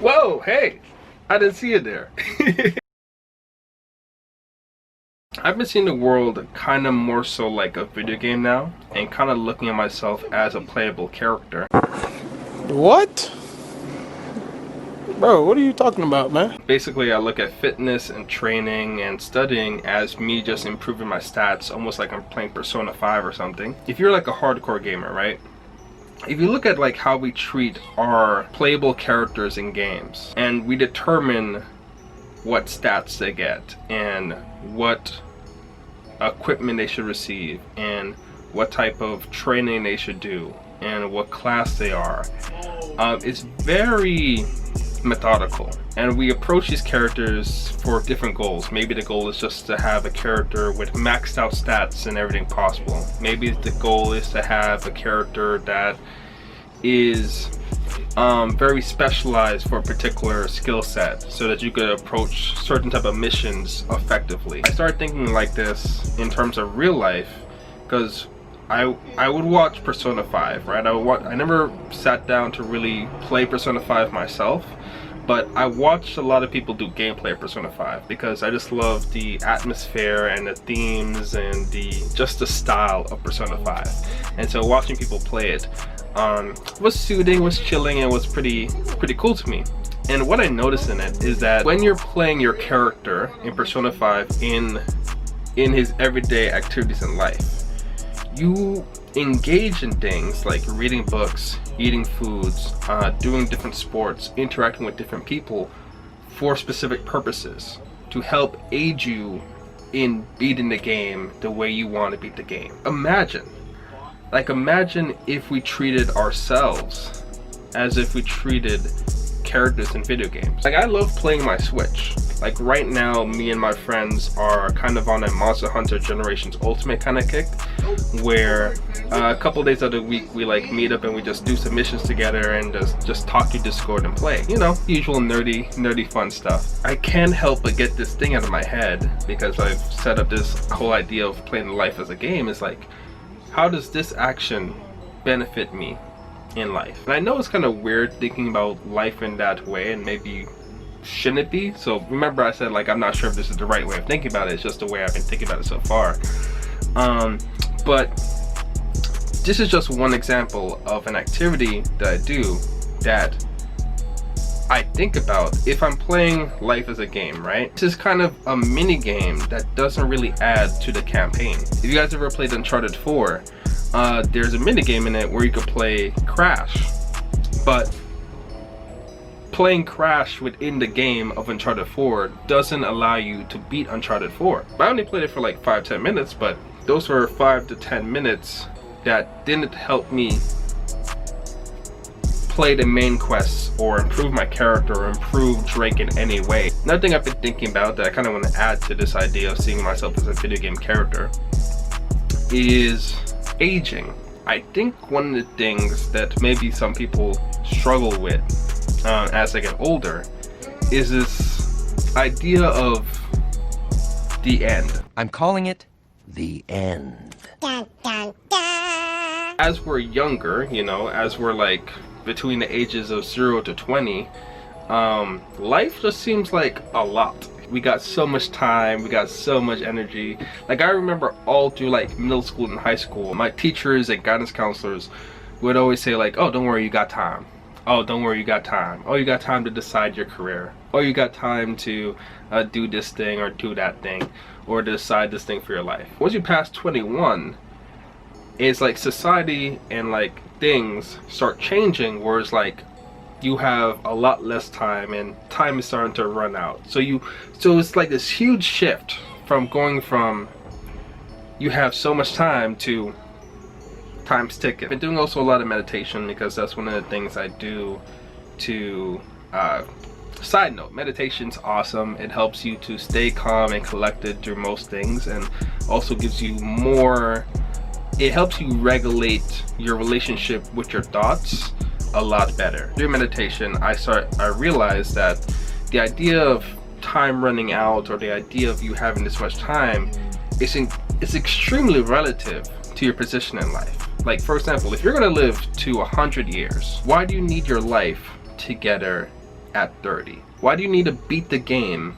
Whoa, hey, I didn't see it there. I've been seeing the world kind of more so like a video game now, and kind of looking at myself as a playable character. What? Bro, what are you talking about, man? Basically, I look at fitness and training and studying as me just improving my stats, almost like I'm playing Persona 5 or something. If you're like a hardcore gamer, right? If you look at like how we treat our playable characters in games, and we determine what stats they get and what equipment they should receive and what type of training they should do and what class they are, it's very methodical, and we approach these characters for different goals. Maybe the goal is just to have a character with maxed out stats and everything possible. Maybe the goal is to have a character that is very specialized for a particular skill set so that you could approach certain type of missions effectively. I started thinking like this in terms of real life because I would watch Persona 5, right? I never sat down to really play Persona 5 myself, but I watched a lot of people do gameplay of Persona 5 because I just love the atmosphere and the themes and just the style of Persona 5. And so watching people play it was soothing, was chilling, and was pretty cool to me. And what I noticed in it is that when you're playing your character in Persona 5 in his everyday activities in life, you engage in things like reading books, eating foods, doing different sports, interacting with different people for specific purposes to help aid you in beating the game the way you want to beat the game. Imagine if we treated ourselves as if we treated characters in video games. Like, I love playing my Switch. Like right now, me and my friends are kind of on a Monster Hunter Generations Ultimate kind of kick, where a couple days out of the week we like meet up and we just do some missions together and just talk through Discord and play. You know, usual nerdy fun stuff. I can't help but get this thing out of my head because I've set up this whole idea of playing life as a game. Is like, how does this action benefit me in life? And I know it's kind of weird thinking about life in that way, and maybe shouldn't it be? So remember I said, like, I'm not sure if this is the right way of thinking about it. It's just the way I've been thinking about it so far. But this is just one example of an activity that I do that I think about if I'm playing life as a game, right? This is kind of a mini game that doesn't really add to the campaign. If you guys ever played Uncharted 4, there's a mini game in it where you could play Crash, but playing Crash within the game of Uncharted 4 doesn't allow you to beat Uncharted 4. I only played it for like 5-10 minutes, but those were 5 to 10 minutes that didn't help me play the main quests or improve my character or improve Drake in any way. Another thing I've been thinking about that I kind of want to add to this idea of seeing myself as a video game character is aging. I think one of the things that maybe some people struggle with as they get older is this idea of the end. I'm calling it the end. Dun, dun, dun. As we're younger, you know, as we're like between the ages of 0 to 20, life just seems like a lot. We got so much time, we got so much energy. Like, I remember all through like middle school and high school, my teachers and guidance counselors would always say like, oh, don't worry, you got time. Oh, don't worry, you got time. Oh, you got time to decide your career. Oh, you got time to do this thing or do that thing, or decide this thing for your life. Once you pass 21, it's like society and like things start changing, where it's like you have a lot less time and time is starting to run out. So it's like this huge shift from going from you have so much time to time's ticking. I've been doing also a lot of meditation because that's one of the things I do to side note, meditation's awesome. It helps you to stay calm and collected through most things, and also gives you more, it helps you regulate your relationship with your thoughts a lot better. During meditation, I realized that the idea of time running out, or the idea of you having this much time, is extremely relative to your position in life. Like, for example, if you're gonna live to 100 years, why do you need your life together at 30? Why do you need to beat the game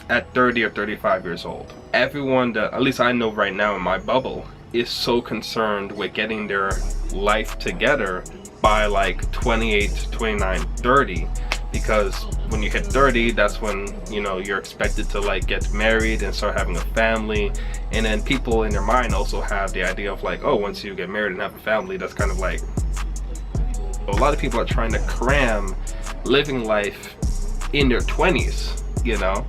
at 30 or 35 years old? Everyone that, at least I know right now in my bubble, is so concerned with getting their life together by like 28, 29, 30, because when you hit 30, that's when, you know, you're expected to like get married and start having a family. And then people in their mind also have the idea of like, oh, once you get married and have a family, that's kind of like, a lot of people are trying to cram living life in their 20s, you know,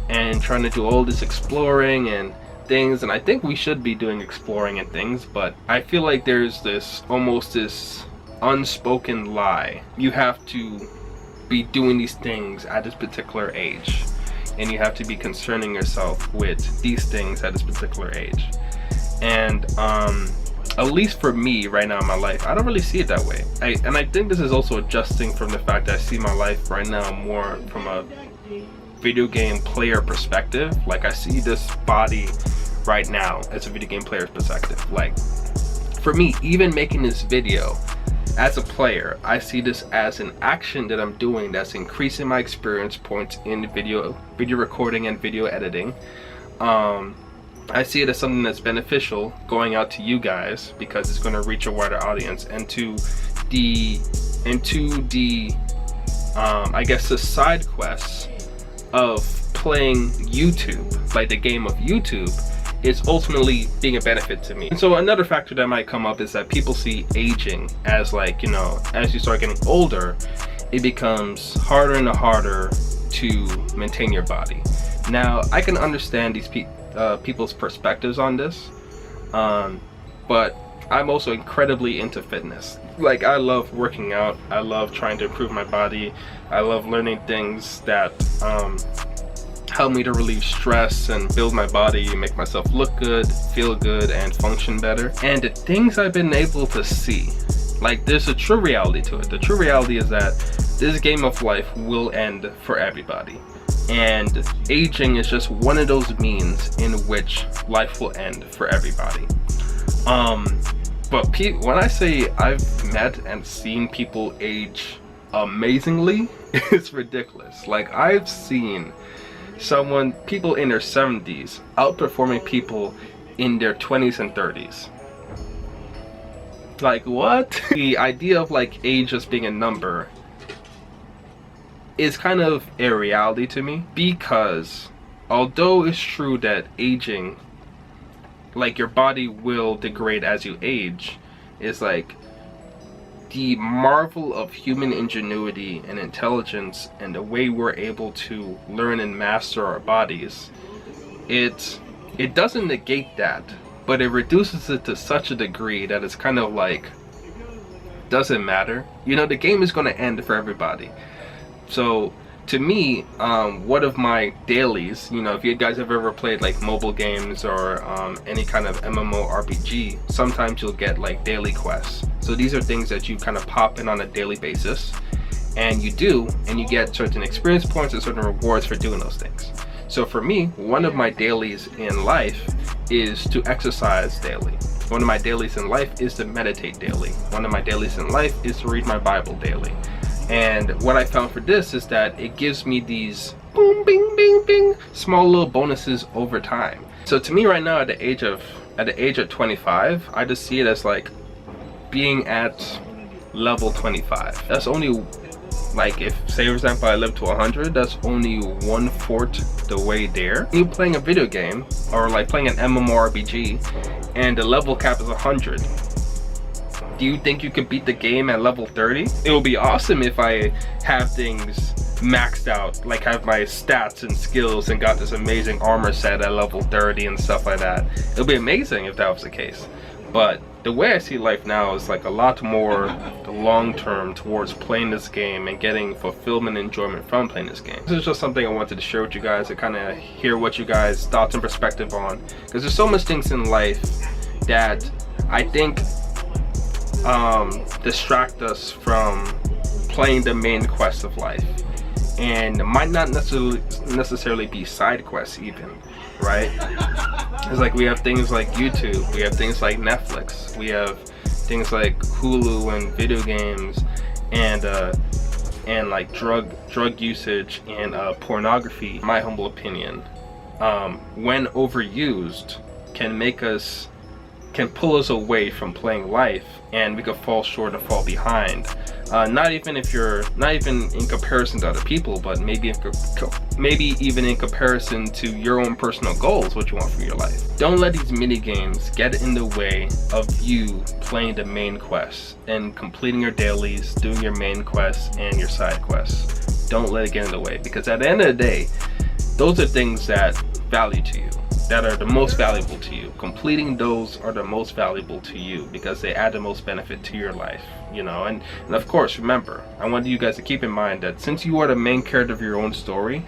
and trying to do all this exploring and things. And I think we should be doing exploring and things, but I feel like there's this almost this unspoken lie. You have to be doing these things at this particular age, and you have to be concerning yourself with these things at this particular age. And at least for me right now in my life, I don't really see it that way. And I think this is also adjusting from the fact that I see my life right now more from a video game player perspective. Like, I see this body right now as a video game player's perspective. Like, for me, even making this video as a player, I see this as an action that I'm doing that's increasing my experience points in video recording and video editing. I see it as something that's beneficial going out to you guys, because it's going to reach a wider audience, and to the I guess the side quests of playing YouTube, like the game of YouTube, is ultimately being a benefit to me. And so another factor that might come up is that people see aging as, like, you know, as you start getting older, it becomes harder and harder to maintain your body. Now, I can understand these people's perspectives on this, but I'm also incredibly into fitness. Like, I love working out, I love trying to improve my body, I love learning things that help me to relieve stress and build my body, make myself look good, feel good, and function better. And the things I've been able to see, like, there's a true reality to it. The true reality is that this game of life will end for everybody, and aging is just one of those means in which life will end for everybody. But when I say I've met and seen people age amazingly, it's ridiculous. Like, I've seen people in their 70s outperforming people in their 20s and 30s. Like, what? The idea of like age just being a number is kind of a reality to me, because although it's true that aging, like, your body will degrade as you age, is like the marvel of human ingenuity and intelligence and the way we're able to learn and master our bodies. It doesn't negate that, but it reduces it to such a degree that it's kind of like, doesn't matter. You know, the game is going to end for everybody. So to me, one of my dailies, you know, if you guys have ever played like mobile games or any kind of MMORPG, sometimes you'll get like daily quests. So these are things that you kind of pop in on a daily basis, and you do, and you get certain experience points and certain rewards for doing those things. So for me, one of my dailies in life is to exercise daily. One of my dailies in life is to meditate daily. One of my dailies in life is to read my Bible daily. And what I found for this is that it gives me these boom, bing, bing, bing, small little bonuses over time. So to me right now, at the age of 25, I just see it as like being at level 25. That's only, like, if, say for example, I live to 100, that's only 1/4 the way there. You playing a video game, or like playing an MMORPG, and the level cap is 100. Do you think you could beat the game at level 30? It would be awesome if I have things maxed out, like have my stats and skills and got this amazing armor set at level 30 and stuff like that. It would be amazing if that was the case. But the way I see life now is like a lot more the long term towards playing this game and getting fulfillment and enjoyment from playing this game. This is just something I wanted to share with you guys, to kind of hear what you guys' thoughts and perspective on, because there's so much things in life that I think distract us from playing the main quest of life, and might not necessarily be side quests even, right? It's like we have things like YouTube, we have things like Netflix, we have things like Hulu and video games, and and like drug usage and pornography, in my humble opinion, when overused, can pull us away from playing life, and we could fall short and fall behind. Not even in comparison to other people, but maybe even in comparison to your own personal goals, what you want for your life. Don't let these mini games get in the way of you playing the main quests and completing your dailies, doing your main quests and your side quests. Don't let it get in the way, because at the end of the day, those are things that value to you, that are the most valuable to you. Completing those are the most valuable to you because they add the most benefit to your life, you know. And of course, remember, I want you guys to keep in mind that since you are the main character of your own story,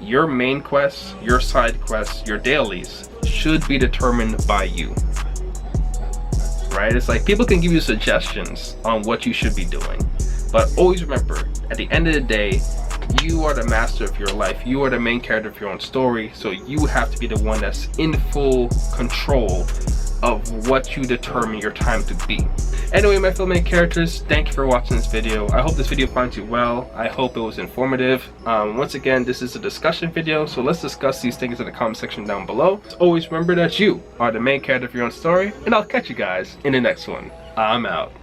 your main quests, your side quests, your dailies should be determined by you, right? It's like people can give you suggestions on what you should be doing, but always remember, at the end of the day, you are the master of your life. You are the main character of your own story, so you have to be the one that's in full control of what you determine your time to be. Anyway, my fellow main characters, thank you for watching this video. I hope this video finds you well. I hope it was informative. Once again, this is a discussion video, so let's discuss these things in the comment section down below. Always remember that you are the main character of your own story, and I'll catch you guys in the next one. I'm out.